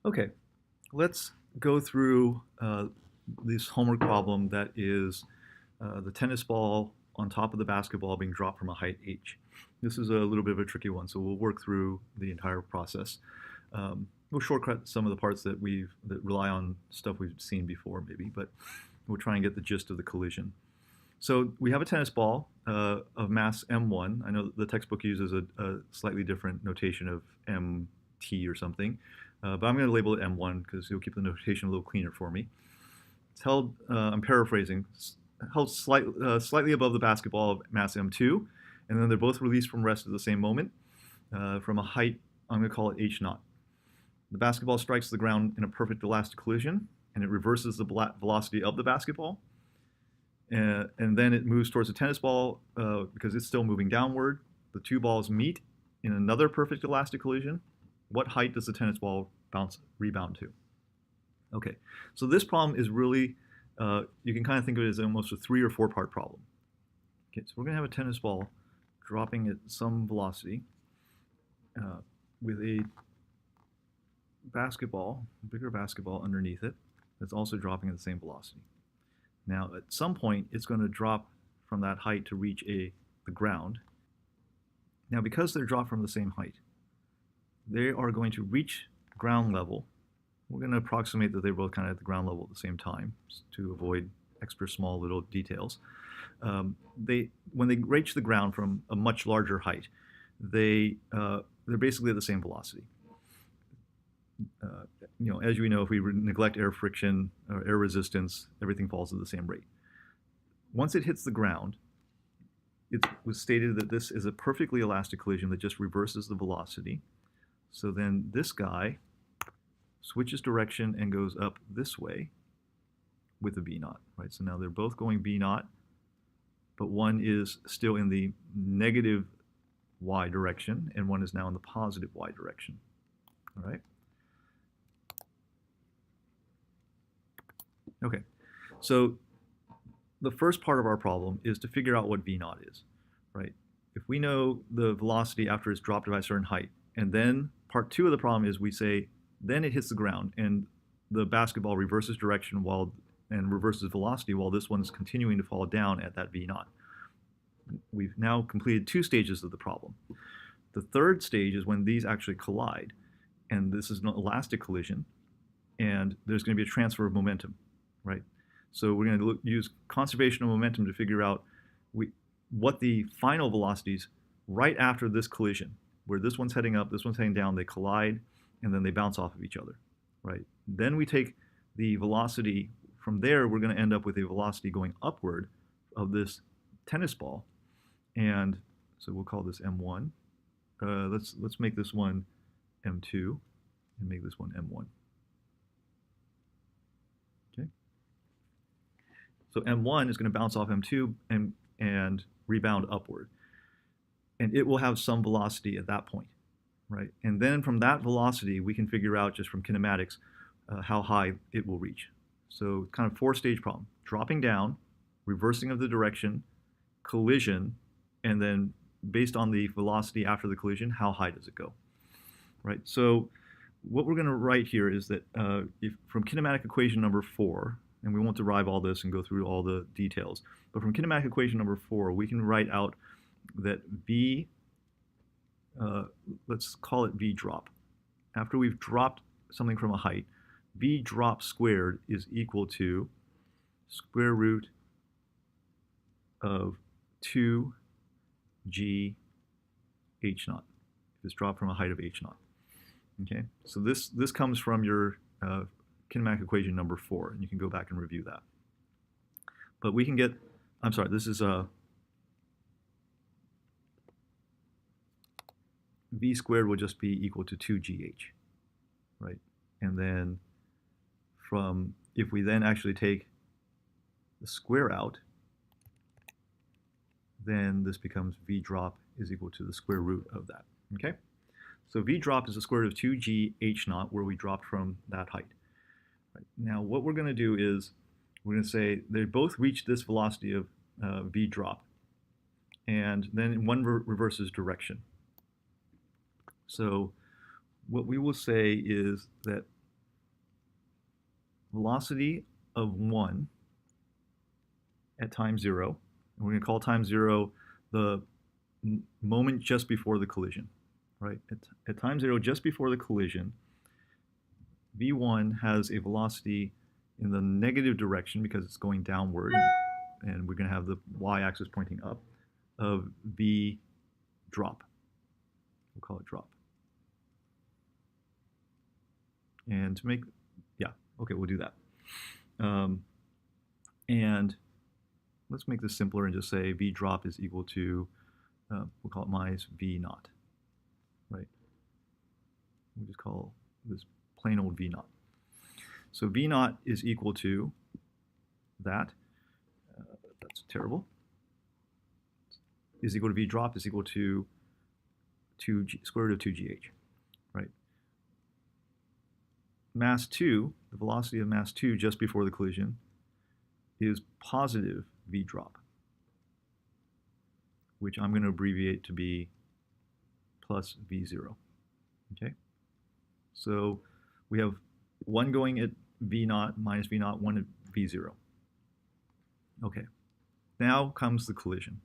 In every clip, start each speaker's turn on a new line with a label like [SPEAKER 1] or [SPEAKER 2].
[SPEAKER 1] Okay, let's go through this homework problem that is the tennis ball on top of the basketball being dropped from a height h. This is a little bit of a tricky one, so we'll work through the entire process. We'll shortcut some of the parts that rely on stuff we've seen before, maybe, but we'll try and get the gist of the collision. So we have a tennis ball of mass m1. I know the textbook uses a slightly different notation of mt or something, but I'm going to label it m1 because it'll keep the notation a little cleaner for me. It's held, I'm paraphrasing, held slightly above the basketball of mass m2, and then they're both released from rest at the same moment from a height, I'm going to call it h naught. The basketball strikes the ground in a perfect elastic collision, and it reverses the velocity of the basketball. And then it moves towards the tennis ball because it's still moving downward. The two balls meet in another perfect elastic collision. What height does the tennis ball rebound to? Okay, so this problem is really, you can kind of think of it as almost a 3 or 4 part problem. Okay, so we're going to have a tennis ball dropping at some velocity with a basketball, a bigger basketball underneath it that's also dropping at the same velocity. Now, at some point, it's going to drop from that height to reach the ground. Now, because they're dropped from the same height, they are going to reach ground level. We're going to approximate that they're both kind of at the ground level at the same time to avoid extra small little details. When they reach the ground from a much larger height, they're basically at the same velocity. As we know, if we neglect air friction or air resistance, everything falls at the same rate. Once it hits the ground, it was stated that this is a perfectly elastic collision that just reverses the velocity. So then this guy switches direction and goes up this way with a v naught, right? So now they're both going v naught, but one is still in the negative y direction, and one is now in the positive y direction, all right? Okay, so the first part of our problem is to figure out what v naught is, right? If we know the velocity after it's dropped by a certain height, and then part 2 of the problem is we say, then it hits the ground, and the basketball reverses direction and reverses velocity while this one's continuing to fall down at that v naught. We've now completed 2 stages of the problem. The third stage is when these actually collide, and this is an elastic collision, and there's going to be a transfer of momentum, right? So we're going to use conservation of momentum to figure out what the final velocities right after this collision, where this one's heading up, this one's heading down, they collide, and then they bounce off of each other, right? Then we take the velocity from there, we're going to end up with a velocity going upward of this tennis ball, and so we'll call this m1. Let's make this one m2 and make this one m1. Okay. So m1 is going to bounce off m2 and rebound upward, and it will have some velocity at that point, right? And then from that velocity, we can figure out just from kinematics how high it will reach. So kind of 4-stage problem: dropping down, reversing of the direction, collision, and then based on the velocity after the collision, how high does it go, right? So what we're going to write here is that from kinematic equation number 4, and we won't derive all this and go through all the details, but from kinematic equation number 4, we can write out that v, let's call it v drop. After we've dropped something from a height, v drop squared is equal to square root of 2g h naught, if it's dropped from a height of h naught. Okay, so this comes from your kinematic equation number 4, and you can go back and review that. But we can get, I'm sorry, this is v squared will just be equal to 2gh, right? And then if we then actually take the square out, then this becomes v drop is equal to the square root of that, okay? So v drop is the square root of 2g h naught, where we dropped from that height. Right. Now what we're going to do is we're going to say they both reach this velocity of v drop, and then one reverses direction. So what we will say is that velocity of 1 at time 0. And we're going to call time 0 the moment just before the collision, right? At time 0, just before the collision, v1 has a velocity in the negative direction because it's going downward, and we're going to have the y-axis pointing up, of v drop. We'll call it drop. And to make, yeah, okay, we'll do that. And let's make this simpler and just say v drop is equal to, we'll call it minus v naught, right? We'll just call this plain old v naught. So v naught is equal to that. That's terrible. Is equal to v drop is equal to square root of 2gh, right? Mass 2, the velocity of mass 2 just before the collision, is positive v drop, which I'm going to abbreviate to be plus v0. Okay? So we have 1 going at v naught, minus v naught, 1 at v0. Okay. Now comes the collision.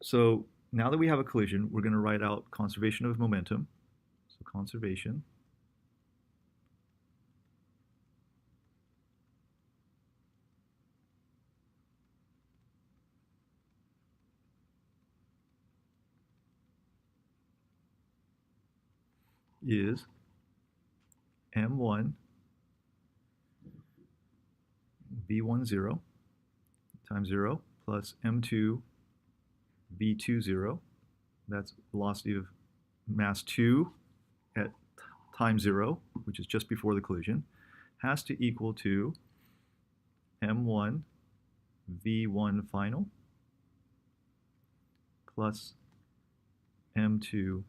[SPEAKER 1] So now that we have a collision, we're going to write out conservation of momentum. So conservation is m1 v10 times 0 plus m2 v20. That's velocity of mass 2 at time 0, which is just before the collision, has to equal to m1 v1 final plus m2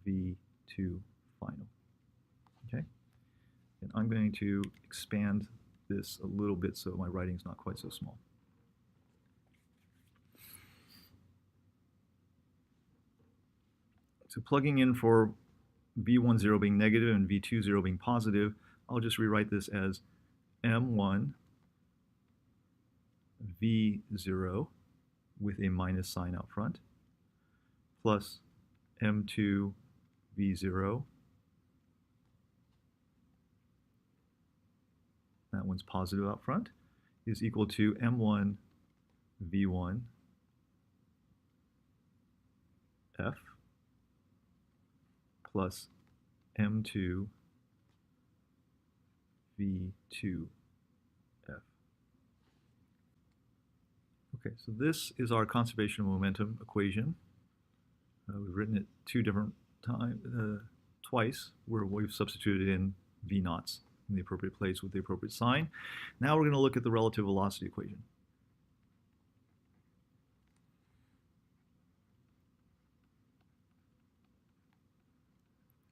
[SPEAKER 1] v2 final. Okay? And I'm going to expand this a little bit so my writing is not quite so small. So plugging in for v10 being negative and v20 being positive, I'll just rewrite this as m1 v0 with a minus sign out front plus m2 v0, that one's positive out front, is equal to m1 v1 f plus m2 v2 f. Okay, so this is our conservation of momentum equation. We've written it twice, where we've substituted in v naughts in the appropriate place with the appropriate sign. Now we're going to look at the relative velocity equation.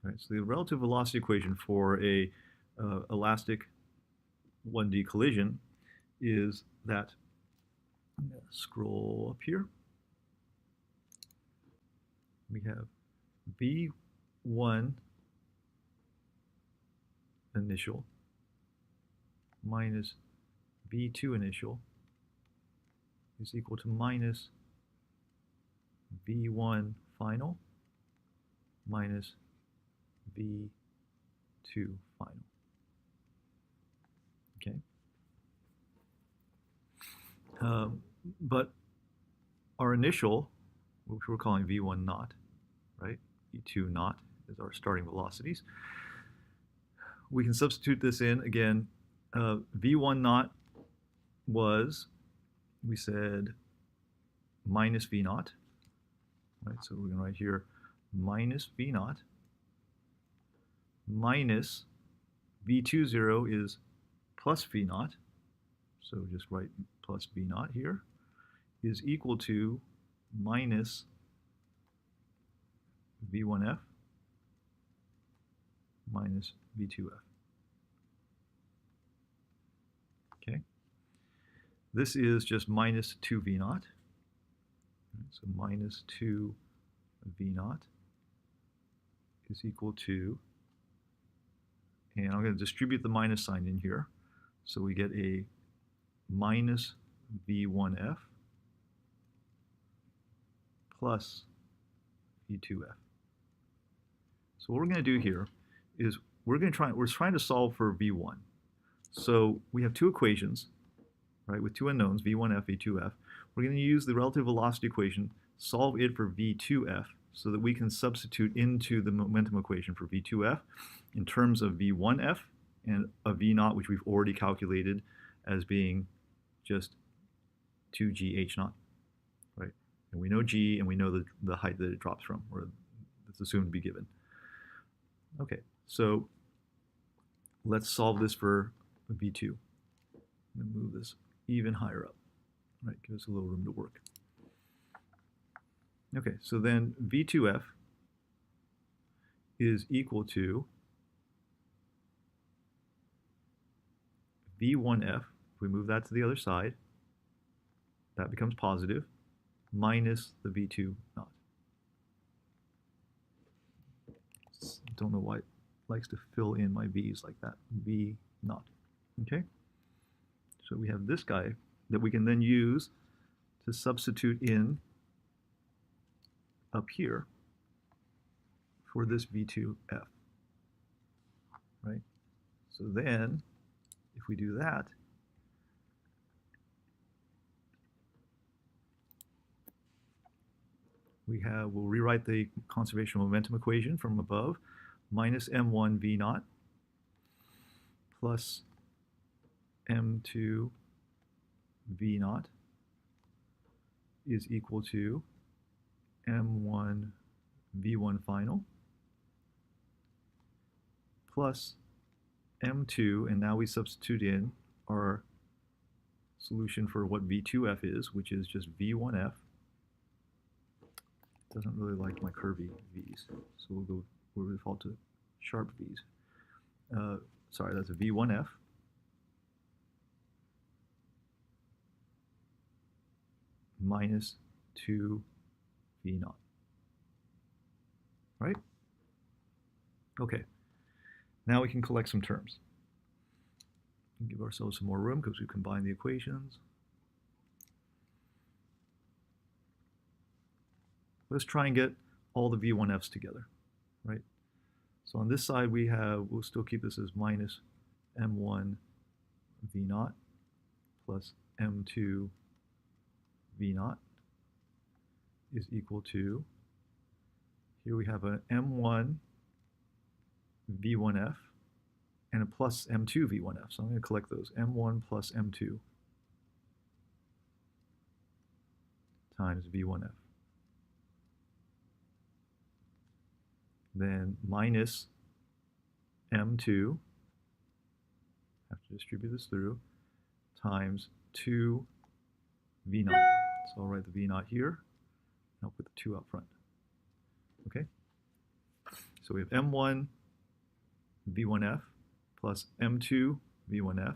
[SPEAKER 1] All right, so the relative velocity equation for a elastic 1D collision is that, I'm going to scroll up here. We have v1 initial minus v2 initial is equal to minus v1 final minus v2 final. Okay. But our initial, which we're calling v1 naught, right? v2 naught is our starting velocities. We can substitute this in again. v1 naught was, we said, minus v naught, right? So we're going to write here minus v naught minus v20 is plus v naught, so just write plus v naught here, is equal to minus v1f minus v2f. Okay, this is just minus 2 v naught, so minus 2 v naught is equal to And I'm going to distribute the minus sign in here. So we get a minus V1F plus V2F. So what we're going to do here is we're trying to solve for V1. So we have two equations, right, with two unknowns, V1F, V2F. We're going to use the relative velocity equation, solve it for V2F, so that we can substitute into the momentum equation for V2F in terms of V1F and a V0, which we've already calculated as being just 2gh0, right? And we know g, and we know the height that it drops from, or it's assumed to be given. Okay, so let's solve this for V2. I'm going to move this even higher up, right? Give us a little room to work. Okay, so then V2F is equal to V1F. If we move that to the other side, that becomes positive, minus the V2 naught. Don't know why it likes to fill in my V's like that. V naught. Okay? So we have this guy that we can then use to substitute in up here for this V2F. Right? So then, if we do that, we'll rewrite the conservation of momentum equation from above, minus m1 v naught plus m2 v naught is equal to m1 v1 final plus m2, and now we substitute in our solution for what v2f is, which is just v1f. Doesn't really like my curvy v's, so we'll default to sharp v's. Sorry, that's a v1f minus 2 v naught. Right? Okay. Now we can collect some terms. Give ourselves some more room because we combined the equations. Let's try and get all the V1Fs together, right? So on this side we'll still keep this as minus M1 V naught plus M2 V naught is equal to, here we have an M1 V1F and a plus M2 V1F. So I'm going to collect those, M1 plus M2 times V1F. Then minus M2, have to distribute this through, times 2 V naught. So I'll write the V naught here, and I'll put the 2 out front. Okay? So we have M1 V1F plus M2 V1F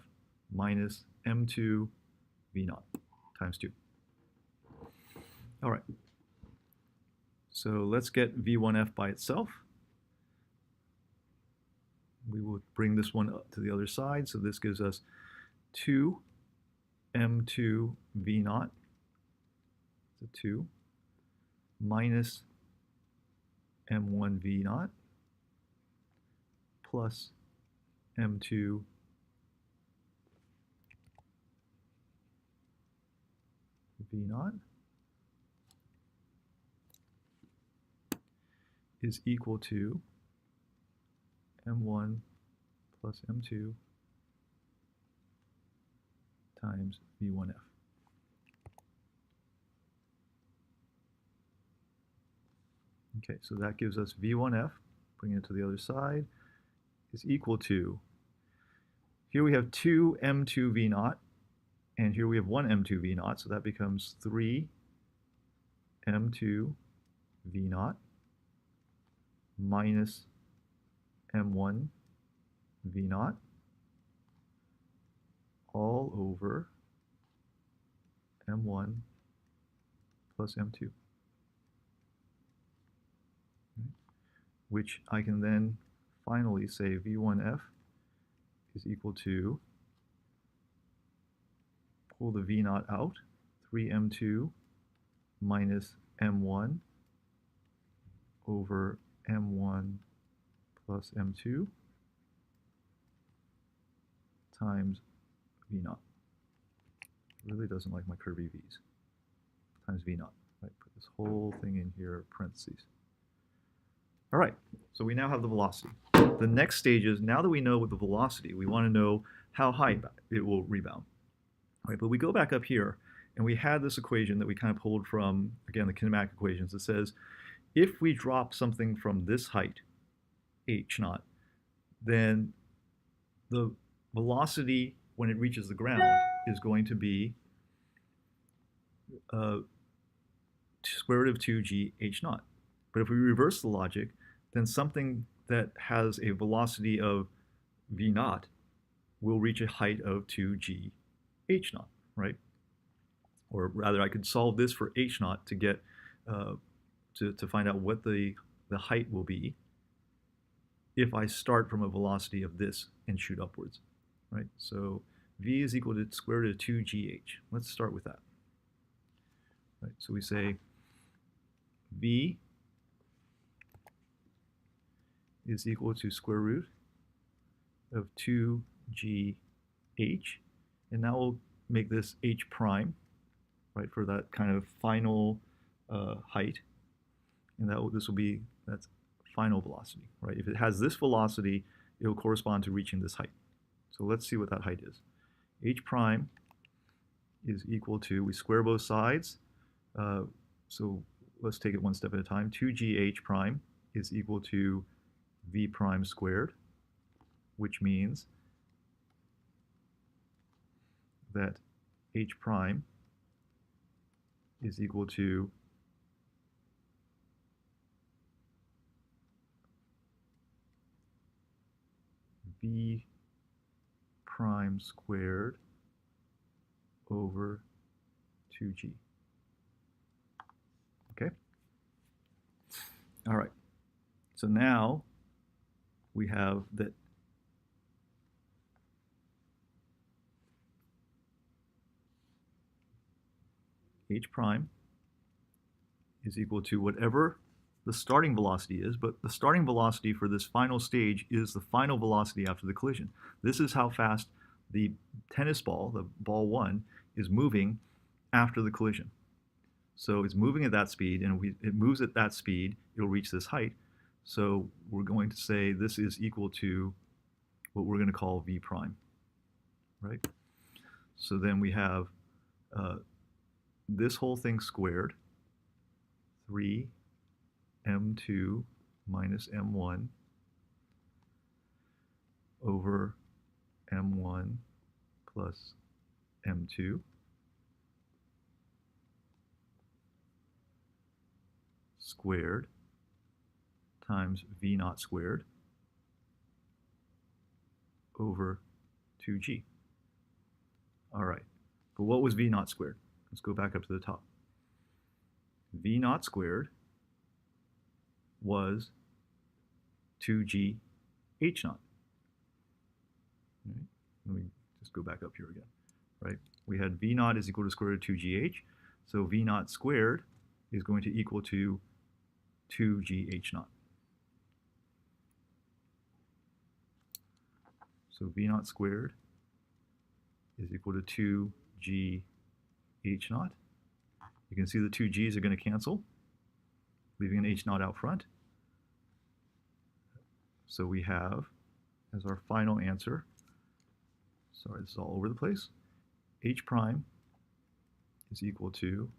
[SPEAKER 1] minus M2 V naught times 2. All right. So let's get V1F by itself. We will bring this one up to the other side. So this gives us 2 M2 V naught, so 2, minus M1 V naught plus M2 V naught is equal to M1 plus M2 times V1F. Okay, so that gives us V1F, bring it to the other side, is equal to, here we have 2 M2 V naught, and here we have 1 M2 V naught, so that becomes 3 M2 V naught minus M1 V naught all over M1 plus M2, which I can then finally say V1F is equal to, pull the V naught out, 3m2 minus m1 over m1 plus m2 times V naught. It really doesn't like my curvy V's. Times V naught. Right? Put this whole thing in here, parentheses. All right, so we now have the velocity. The next stage is, now that we know the velocity, we want to know how high it will rebound. All right, but we go back up here, and we had this equation that we kind of pulled from, again, the kinematic equations that says, if we drop something from this height, h naught, then the velocity when it reaches the ground is going to be square root of 2g h naught. But if we reverse the logic, then something that has a velocity of v naught will reach a height of 2g h naught, right? Or rather, I could solve this for h naught to get to find out what the height will be if I start from a velocity of this and shoot upwards, right? So v is equal to square root of 2gh. Let's start with that. Right, so we say v is equal to square root of 2gh, and now we'll make this h prime, right, for that kind of final height, and this will be, that's final velocity, right? If it has this velocity, it will correspond to reaching this height. So let's see what that height is. H prime is equal to, we square both sides, so let's take it one step at a time. 2gh prime is equal to v prime squared, which means that h prime is equal to v prime squared over 2g. Okay? All right. So now we have that h prime is equal to whatever the starting velocity is, but the starting velocity for this final stage is the final velocity after the collision. This is how fast the tennis ball, the ball 1, is moving after the collision. So it's moving at that speed, and if it moves at that speed, it'll reach this height. So we're going to say this is equal to what we're going to call v prime, right? So then we have this whole thing squared, 3m2 minus m1 over m1 plus m2 squared times v naught squared over 2g. All right, but what was v naught squared? Let's go back up to the top. V naught squared was 2g h naught. Right? Let me just go back up here again. Right? We had v naught is equal to square root of 2gh, so v naught squared is going to equal to 2g h naught. So v naught squared is equal to 2g h naught. You can see the two g's are going to cancel, leaving an h naught out front. So we have, as our final answer, sorry, this is all over the place, h prime is equal to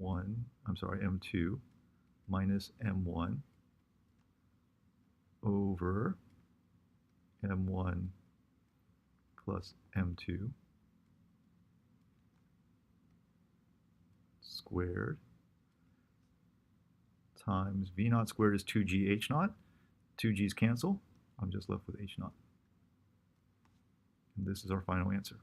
[SPEAKER 1] m2 minus m1 over m1 plus m2 squared times v naught squared is 2g h naught. 2g's cancel. I'm just left with h naught. And this is our final answer.